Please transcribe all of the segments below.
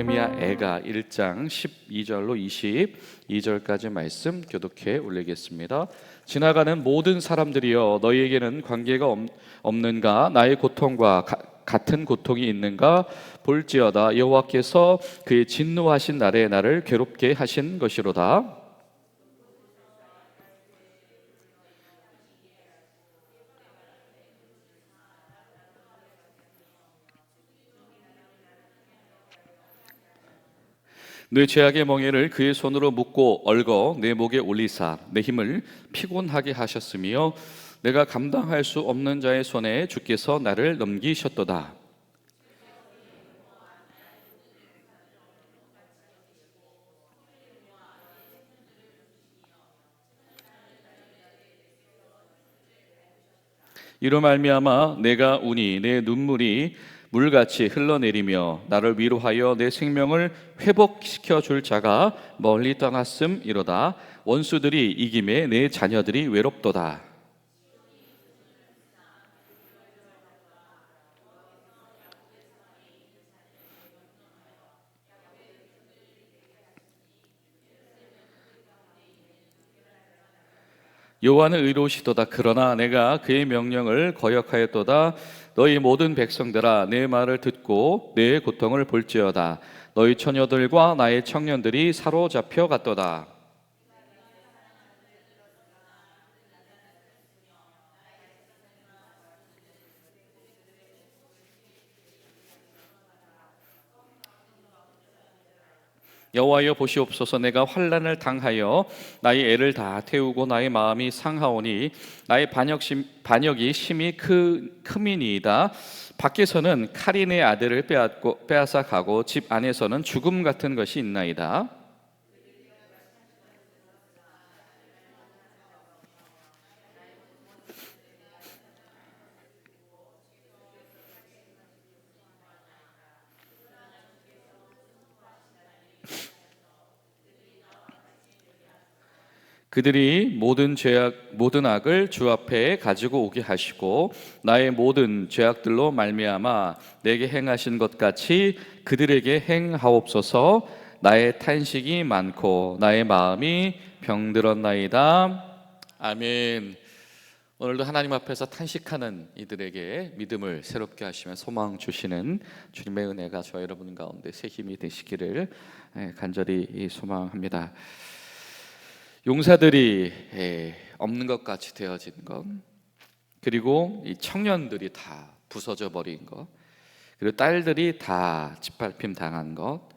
예레미야 애가 1장 12절로 22절까지 말씀 교독해 올리겠습니다. 지나가는 모든 사람들이여, 너희에게는 관계가 없는가? 나의 고통과 같은 고통이 있는가? 볼지어다. 여호와께서 그의 진노하신 날에 나를 괴롭게 하신 것이로다. 내 죄악의 멍에를 그의 손으로 묶고 얽어 내 목에 올리사 내 힘을 피곤하게 하셨으며 내가 감당할 수 없는 자의 손에 주께서 나를 넘기셨도다. 이로 말미암아 내가 우니 내 눈물이 물같이 흘러내리며 나를 위로하여 내 생명을 회복시켜 줄 자가 멀리 떠났음이로다. 원수들이 이김에 내 자녀들이 외롭도다. 여호와는 의로우시도다. 그러나 내가 그의 명령을 거역하였도다. 너희 모든 백성들아, 내 말을 듣고 내 고통을 볼지어다. 너희 처녀들과 나의 청년들이 사로잡혀 갔도다. 여호와여 보시옵소서. 내가 환난을 당하여 나의 애를 다 태우고 나의 마음이 상하오니 나의 반역이 심히 크미니이다. 밖에서는 칼이 내 아들을 빼앗아 가고 집 안에서는 죽음 같은 것이 있나이다. 그들이 모든 악을 주 앞에 가지고 오게 하시고 나의 모든 죄악들로 말미암아 내게 행하신 것 같이 그들에게 행하옵소서. 나의 탄식이 많고 나의 마음이 병들었나이다. 아멘. 오늘도 하나님 앞에서 탄식하는 이들에게 믿음을 새롭게 하시며 소망 주시는 주님의 은혜가 저와 여러분 가운데 새 힘이 되시기를 간절히 소망합니다. 용사들이 없는 것 같이 되어진 것, 그리고 이 청년들이 다 부서져 버린 것, 그리고 딸들이 다 짓밟힘 당한 것,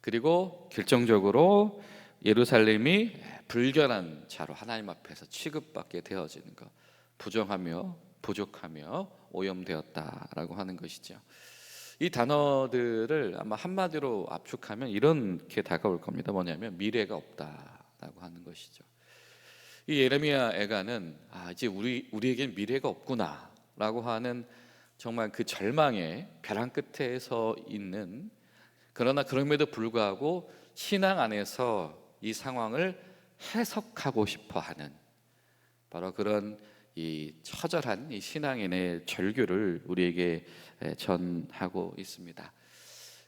그리고 결정적으로 예루살렘이 불결한 자로 하나님 앞에서 취급받게 되어지는 것, 부정하며 부족하며 오염되었다라고 하는 것이죠. 이 단어들을 아마 한마디로 압축하면 이렇게 다가올 겁니다. 뭐냐면 미래가 없다라고 하는 것이죠. 이 예레미야 애가는 이제 우리에겐 미래가 없구나라고 하는 정말 그 절망의 벼랑 끝에 서 있는, 그러나 그럼에도 불구하고 신앙 안에서 이 상황을 해석하고 싶어하는 바로 그런 이 처절한 이 신앙인의 절규를 우리에게 전하고 있습니다.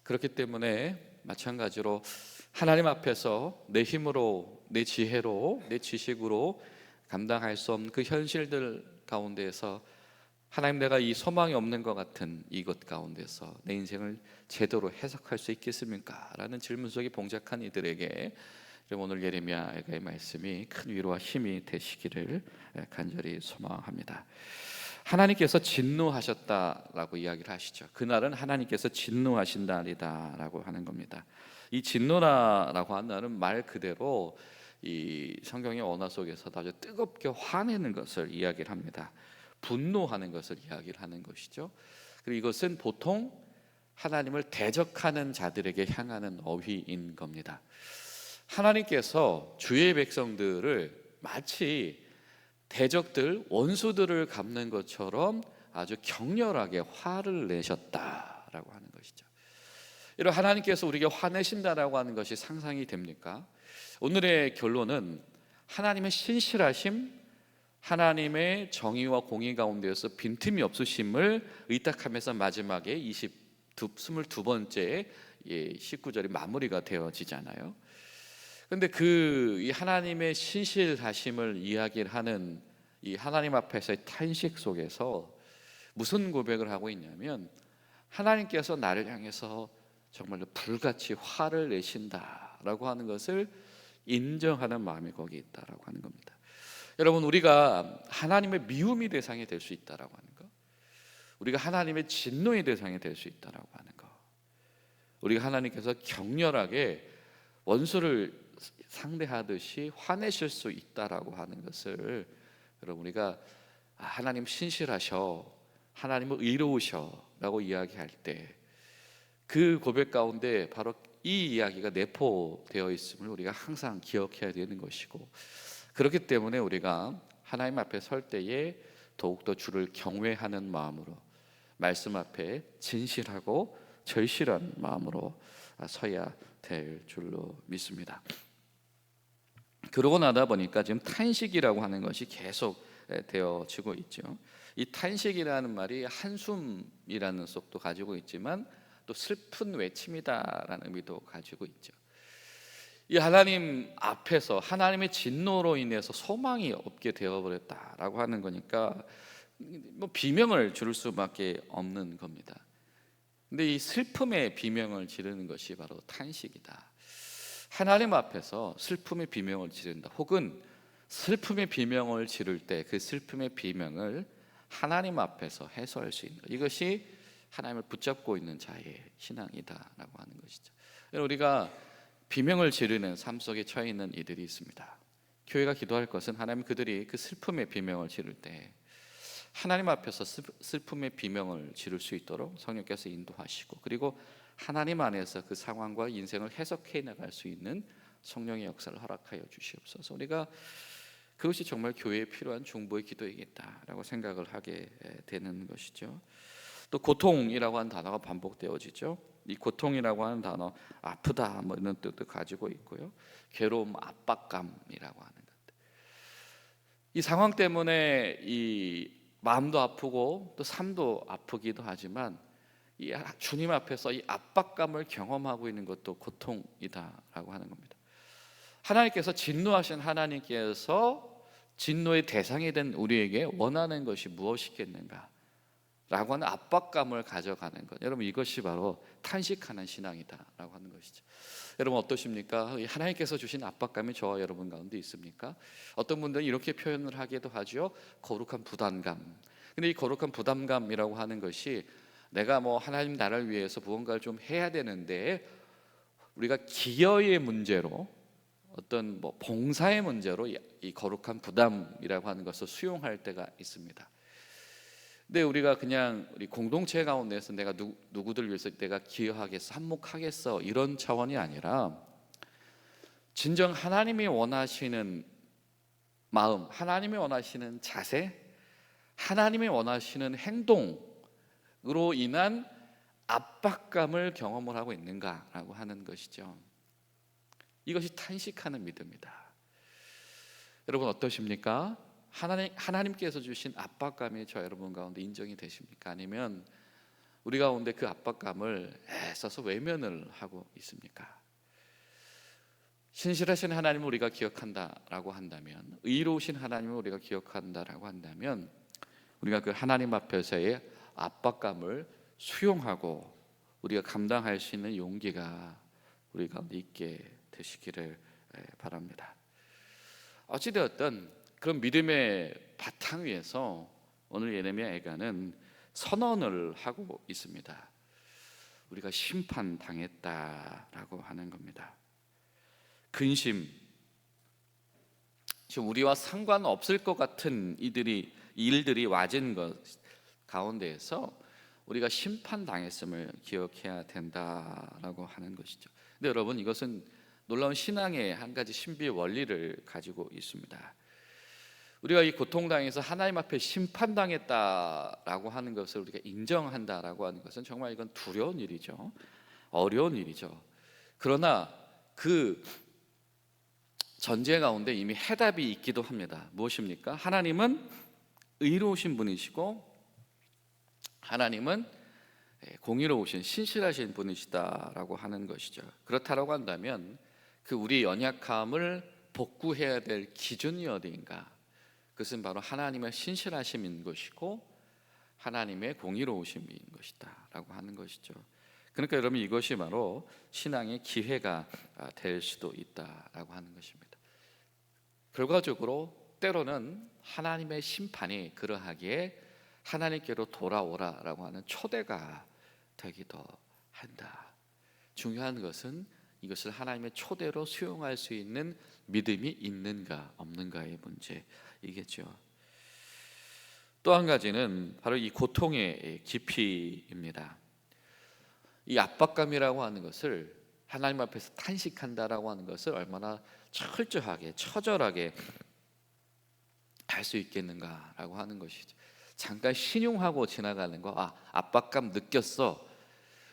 그렇기 때문에 마찬가지로 하나님 앞에서 내 힘으로, 내 지혜로, 내 지식으로 감당할 수 없는 그 현실들 가운데에서 하나님, 내가 이 소망이 없는 것 같은 이것 가운데서 내 인생을 제대로 해석할 수 있겠습니까? 라는 질문 속에 봉착한 이들에게 오늘 예레미야의 말씀이 큰 위로와 힘이 되시기를 간절히 소망합니다. 하나님께서 진노하셨다라고 이야기를 하시죠. 그날은 하나님께서 진노하신 날이다라고 하는 겁니다. 이 진노라고 하는 날은 말 그대로 이 성경의 언어 속에서도 아주 뜨겁게 화내는 것을 이야기를 합니다. 분노하는 것을 이야기를 하는 것이죠. 그리고 이것은 보통 하나님을 대적하는 자들에게 향하는 어휘인 겁니다. 하나님께서 주의 백성들을 마치 대적들, 원수들을 갚는 것처럼 아주 격렬하게 화를 내셨다라고 하는 것이죠. 이런 하나님께서 우리에게 화내신다라고 하는 것이 상상이 됩니까? 오늘의 결론은 하나님의 신실하심, 하나님의 정의와 공의 가운데에서 빈틈이 없으심을 의탁하면서 마지막에 22번째 19절이 마무리가 되어지잖아요. 근데 이 하나님의 신실하심을 이야기를 하는 이 하나님 앞에서의 탄식 속에서 무슨 고백을 하고 있냐면, 하나님께서 나를 향해서 정말로 불같이 화를 내신다라고 하는 것을 인정하는 마음이 거기에 있다라고 하는 겁니다. 여러분, 우리가 하나님의 미움의 대상이 될 수 있다라고 하는 거, 우리가 하나님의 진노의 대상이 될 수 있다라고 하는 거, 우리가 하나님께서 격렬하게 원수를 상대하듯이 화내실 수 있다라고 하는 것을, 여러분, 우리가 하나님 신실하셔, 하나님은 의로우셔라고 이야기할 때 그 고백 가운데 바로 이 이야기가 내포되어 있음을 우리가 항상 기억해야 되는 것이고, 그렇기 때문에 우리가 하나님 앞에 설 때에 더욱더 주를 경외하는 마음으로, 말씀 앞에 진실하고 절실한 마음으로 서야 될 줄로 믿습니다. 그러고 나다 보니까 지금 탄식이라고 하는 것이 계속 되어지고 있죠. 이 탄식이라는 말이 한숨이라는 속도 가지고 있지만 또 슬픈 외침이다라는 의미도 가지고 있죠. 이 하나님 앞에서 하나님의 진노로 인해서 소망이 없게 되어버렸다라고 하는 거니까 뭐 비명을 지를 수밖에 없는 겁니다. 근데 이 슬픔의 비명을 지르는 것이 바로 탄식이다. 하나님 앞에서 슬픔의 비명을 지른다, 혹은 슬픔의 비명을 지를 때 그 슬픔의 비명을 하나님 앞에서 해소할 수 있는 것, 이것이 하나님을 붙잡고 있는 자의 신앙이다라고 하는 것이죠. 우리가 비명을 지르는 삶 속에 처해 있는 이들이 있습니다. 교회가 기도할 것은 하나님, 그들이 그 슬픔의 비명을 지를 때 하나님 앞에서 슬픔의 비명을 지를 수 있도록 성령께서 인도하시고, 그리고 하나님 안에서 그 상황과 인생을 해석해 나갈 수 있는 성령의 역사를 허락하여 주시옵소서. 우리가 그것이 정말 교회에 필요한 중보의 기도이겠다라고 생각을 하게 되는 것이죠. 또 고통이라고 하는 단어가 반복되어지죠. 이 고통이라고 하는 단어, 아프다 뭐 이런 뜻도 가지고 있고요. 괴로움, 압박감이라고 하는 것. 이 상황 때문에 이 마음도 아프고 또 삶도 아프기도 하지만 이 주님 앞에서 이 압박감을 경험하고 있는 것도 고통이다라고 하는 겁니다. 하나님께서 진노하신 하나님께서 진노의 대상이 된 우리에게 원하는 것이 무엇이겠는가 라고 하는 압박감을 가져가는 것, 여러분, 이것이 바로 탄식하는 신앙이다라고 하는 것이죠. 여러분, 어떠십니까? 하나님께서 주신 압박감이 저와 여러분 가운데 있습니까? 어떤 분들은 이렇게 표현을 하기도 하죠. 거룩한 부담감. 근데 이 거룩한 부담감이라고 하는 것이 내가 뭐 하나님 나라를 위해서 무언가를 좀 해야 되는데 우리가 기여의 문제로, 어떤 뭐 봉사의 문제로 이 거룩한 부담이라고 하는 것을 수용할 때가 있습니다. 근데 우리가 그냥 우리 공동체 가운데서 내가 누구들 위해서 내가 기여하겠어, 한몫하겠어, 이런 차원이 아니라 진정 하나님이 원하시는 마음, 하나님이 원하시는 자세, 하나님이 원하시는 행동으로 인한 압박감을 경험을 하고 있는가라고 하는 것이죠. 이것이 탄식하는 믿음이다. 여러분, 어떠십니까? 하나님께서 주신 압박감이 저 여러분 가운데 인정이 되십니까? 아니면 우리 가운데 그 압박감을 애써서 외면을 하고 있습니까? 신실하신 하나님을 우리가 기억한다라고 한다면, 의로우신 하나님을 우리가 기억한다라고 한다면, 우리가 그 하나님 앞에서의 압박감을 수용하고 우리가 감당할 수 있는 용기가 우리 가운데 있게 되시기를 바랍니다. 어찌되었든 그런 믿음의 바탕 위에서 오늘 예레미야 애가는 선언을 하고 있습니다. 우리가 심판당했다라고 하는 겁니다. 근심, 우리와 상관없을 것 같은 일들이 와진 것 가운데에서 우리가 심판당했음을 기억해야 된다라고 하는 것이죠. 근데 여러분, 이것은 놀라운 신앙의 한 가지 신비의 원리를 가지고 있습니다. 우리가 이 고통당해서 하나님 앞에 심판당했다라고 하는 것을 우리가 인정한다라고 하는 것은 정말 이건 두려운 일이죠. 어려운 일이죠. 그러나 그 전제 가운데 이미 해답이 있기도 합니다. 무엇입니까? 하나님은 의로우신 분이시고 하나님은 공의로우신 신실하신 분이시다라고 하는 것이죠. 그렇다라고 한다면 그 우리 연약함을 복구해야 될 기준이 어디인가? 그것은 바로 하나님의 신실하심인 것이고 하나님의 공의로우심인 것이다라고 하는 것이죠. 그러니까 여러분, 이것이 바로 신앙의 기회가 될 수도 있다라고 하는 것입니다. 결과적으로 때로는 하나님의 심판이 그러하기에 하나님께로 돌아오라라고 하는 초대가 되기도 한다. 중요한 것은 이것을 하나님의 초대로 수용할 수 있는 믿음이 있는가 없는가의 문제이겠죠. 또 한 가지는 바로 이 고통의 깊이입니다. 이 압박감이라고 하는 것을, 하나님 앞에서 탄식한다라고 하는 것을 얼마나 철저하게 처절하게 할 수 있겠는가라고 하는 것이죠. 잠깐 신용하고 지나가는 거, 압박감 느꼈어,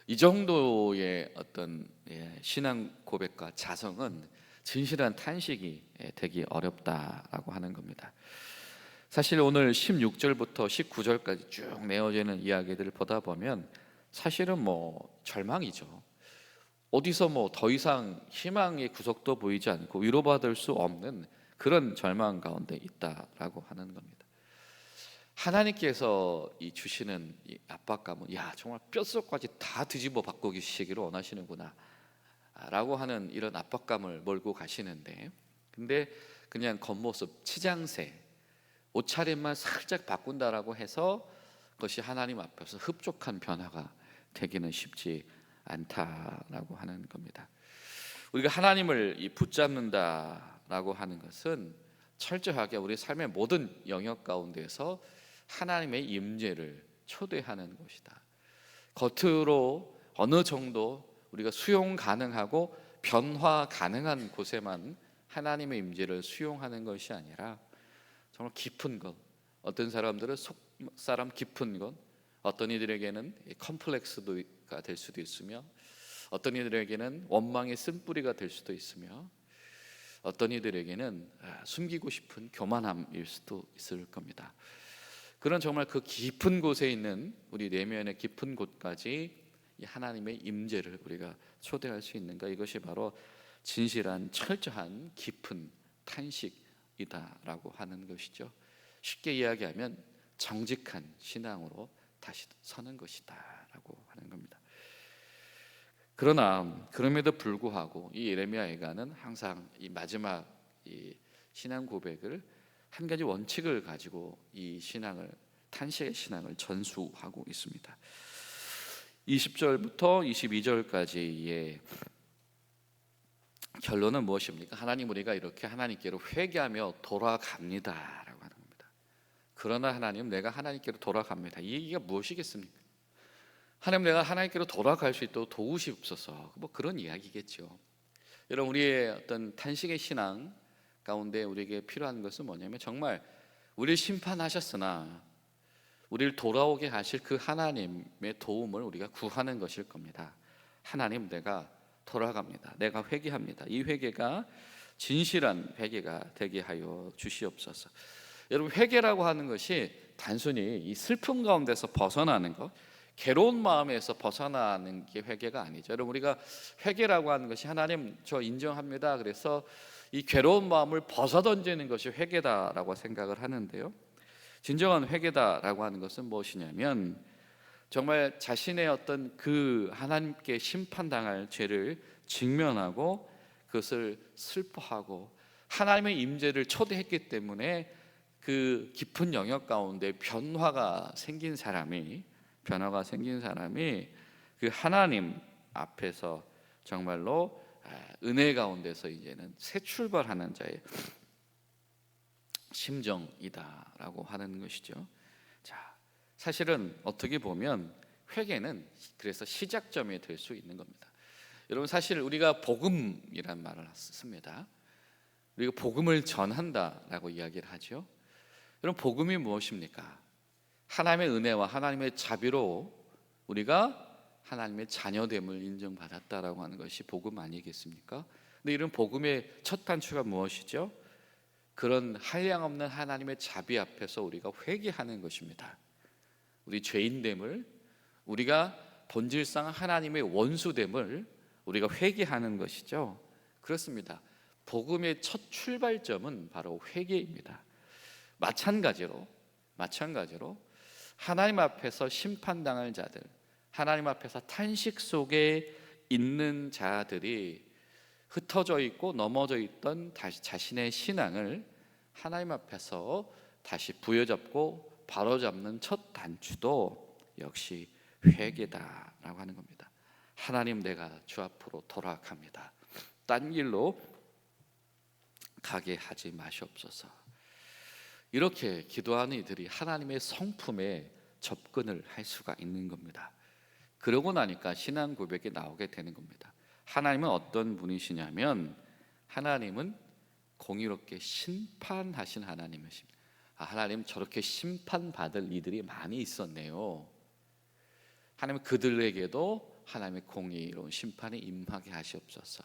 이 정도의 어떤 신앙 고백과 자성은 진실한 탄식이 되기 어렵다라고 하는 겁니다. 사실 오늘 16절부터 19절까지 쭉 내어지는 이야기들을 보다 보면 사실은 절망이죠. 어디서 더 이상 희망의 구석도 보이지 않고 위로받을 수 없는 그런 절망 가운데 있다라고 하는 겁니다. 하나님께서 이 주시는 이 압박감은 정말 뼛속까지 다 뒤집어 바꾸시기를 원하시는구나 라고 하는 이런 압박감을 몰고 가시는데, 근데 그냥 겉모습 치장새, 옷차림만 살짝 바꾼다라고 해서 그것이 하나님 앞에서 흡족한 변화가 되기는 쉽지 않다라고 하는 겁니다. 우리가 하나님을 붙잡는다라고 하는 것은 철저하게 우리 삶의 모든 영역 가운데서 하나님의 임재를 초대하는 것이다. 겉으로 어느 정도 우리가 수용 가능하고 변화 가능한 곳에만 하나님의 임재를 수용하는 것이 아니라 정말 깊은 것, 어떤 사람들은 속사람 깊은 것, 어떤 이들에게는 컴플렉스가 될 수도 있으며, 어떤 이들에게는 원망의 쓴뿌리가 될 수도 있으며, 어떤 이들에게는 숨기고 싶은 교만함일 수도 있을 겁니다. 그런 정말 그 깊은 곳에 있는 우리 내면의 깊은 곳까지 이 하나님의 임재를 우리가 초대할 수 있는가, 이것이 바로 진실한 철저한 깊은 탄식이다라고 하는 것이죠. 쉽게 이야기하면 정직한 신앙으로 다시 서는 것이다라고 하는 겁니다. 그러나 그럼에도 불구하고 이 예레미야에가는 항상 이 마지막 이 신앙 고백을 한 가지 원칙을 가지고 이 신앙을, 탄식의 신앙을 전수하고 있습니다. 20절부터 22절까지의 결론은 무엇입니까? 하나님, 우리가 이렇게 하나님께로 회개하며 돌아갑니다라고 하는 겁니다. 그러나 하나님, 내가 하나님께로 돌아갑니다. 이 얘기가 무엇이겠습니까? 하나님, 내가 하나님께로 돌아갈 수 있도록 도우시옵소서, 그런 이야기겠죠. 여러분, 우리의 어떤 탄식의 신앙 가운데 우리에게 필요한 것은 뭐냐면, 정말 우리를 심판하셨으나 우리를 돌아오게 하실 그 하나님의 도움을 우리가 구하는 것일 겁니다. 하나님, 내가 돌아갑니다. 내가 회개합니다. 이 회개가 진실한 회개가 되게 하여 주시옵소서. 여러분, 회개라고 하는 것이 단순히 이 슬픔 가운데서 벗어나는 것, 괴로운 마음에서 벗어나는 게 회개가 아니죠. 여러분, 우리가 회개라고 하는 것이 하나님, 저 인정합니다, 그래서 이 괴로운 마음을 벗어던지는 것이 회개다라고 생각을 하는데요, 진정한 회개다라고 하는 것은 무엇이냐면, 정말 자신의 어떤 그 하나님께 심판당할 죄를 직면하고 그것을 슬퍼하고 하나님의 임재를 초대했기 때문에 그 깊은 영역 가운데 변화가 생긴 사람이 그 하나님 앞에서 정말로 은혜 가운데서 이제는 새 출발하는 자의 심정이다라고 하는 것이죠. 자, 사실은 어떻게 보면 회개는 그래서 시작점이 될 수 있는 겁니다. 여러분, 사실 우리가 복음이란 말을 씁니다. 우리가 복음을 전한다라고 이야기를 하죠. 여러분, 복음이 무엇입니까? 하나님의 은혜와 하나님의 자비로 우리가 하나님의 자녀됨을 인정받았다라고 하는 것이 복음 아니겠습니까? 근데 이런 복음의 첫 단추가 무엇이죠? 그런 한량없는 하나님의 자비 앞에서 우리가 회개하는 것입니다. 우리 죄인됨을, 우리가 본질상 하나님의 원수됨을 우리가 회개하는 것이죠. 그렇습니다. 복음의 첫 출발점은 바로 회개입니다. 마찬가지로 하나님 앞에서 심판당할 자들, 하나님 앞에서 탄식 속에 있는 자들이 흩어져 있고 넘어져 있던 자신의 신앙을 하나님 앞에서 다시 부여잡고 바로잡는 첫 단추도 역시 회개다라고 하는 겁니다. 하나님, 내가 주 앞으로 돌아갑니다. 딴 길로 가게 하지 마시옵소서. 이렇게 기도하는 이들이 하나님의 성품에 접근을 할 수가 있는 겁니다. 그러고 나니까 신앙 고백이 나오게 되는 겁니다. 하나님은 어떤 분이시냐면 하나님은 공의롭게 심판하신 하나님이십니다. 하나님, 저렇게 심판받을 이들이 많이 있었네요. 하나님, 그들에게도 하나님의 공의로운 심판이 임하게 하시옵소서.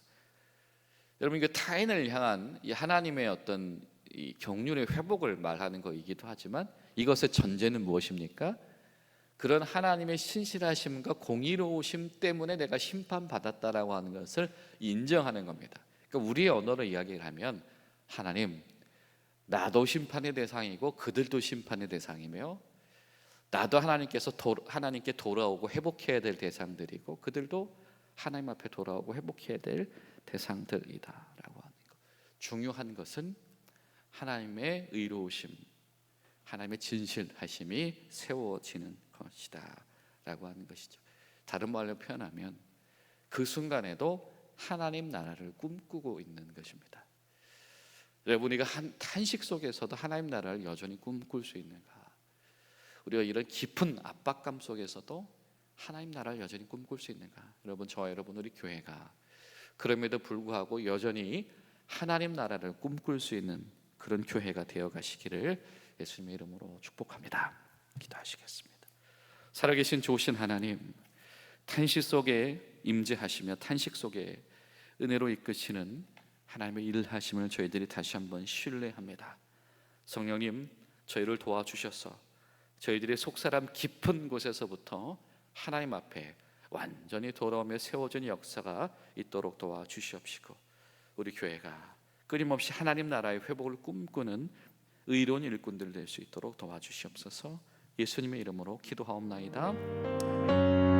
여러분, 이게 타인을 향한 이 하나님의 어떤 이 경륜의 회복을 말하는 것이기도 하지만 이것의 전제는 무엇입니까? 그런 하나님의 신실하심과 공의로우심 때문에 내가 심판받았다라고 하는 것을 인정하는 겁니다. 그러니까 우리의 언어로 이야기를 하면, 하나님, 나도 심판의 대상이고 그들도 심판의 대상이며, 나도 하나님께 돌아오고 회복해야 될 대상들이고 그들도 하나님 앞에 돌아오고 회복해야 될 대상들이다라고 하는 것. 중요한 것은 하나님의 의로우심, 하나님의 진실하심이 세워지는 것이다 라고 하는 것이죠. 다른 말로 표현하면 그 순간에도 하나님 나라를 꿈꾸고 있는 것입니다. 여러분, 우리가 탄식 속에서도 하나님 나라를 여전히 꿈꿀 수 있는가? 우리가 이런 깊은 압박감 속에서도 하나님 나라를 여전히 꿈꿀 수 있는가? 여러분, 저와 여러분, 우리 교회가 그럼에도 불구하고 여전히 하나님 나라를 꿈꿀 수 있는 그런 교회가 되어 가시기를 예수님의 이름으로 축복합니다. 기도하시겠습니다. 살아계신 좋으신 하나님, 탄식 속에 임재하시며 탄식 속에 은혜로 이끄시는 하나님의 일하심을 저희들이 다시 한번 신뢰합니다. 성령님, 저희를 도와주셔서 저희들의 속사람 깊은 곳에서부터 하나님 앞에 완전히 돌아오며 세워진 역사가 있도록 도와주시옵시고, 우리 교회가 끊임없이 하나님 나라의 회복을 꿈꾸는 의로운 일꾼들 될 수 있도록 도와주시옵소서. 예수님의 이름으로 기도하옵나이다.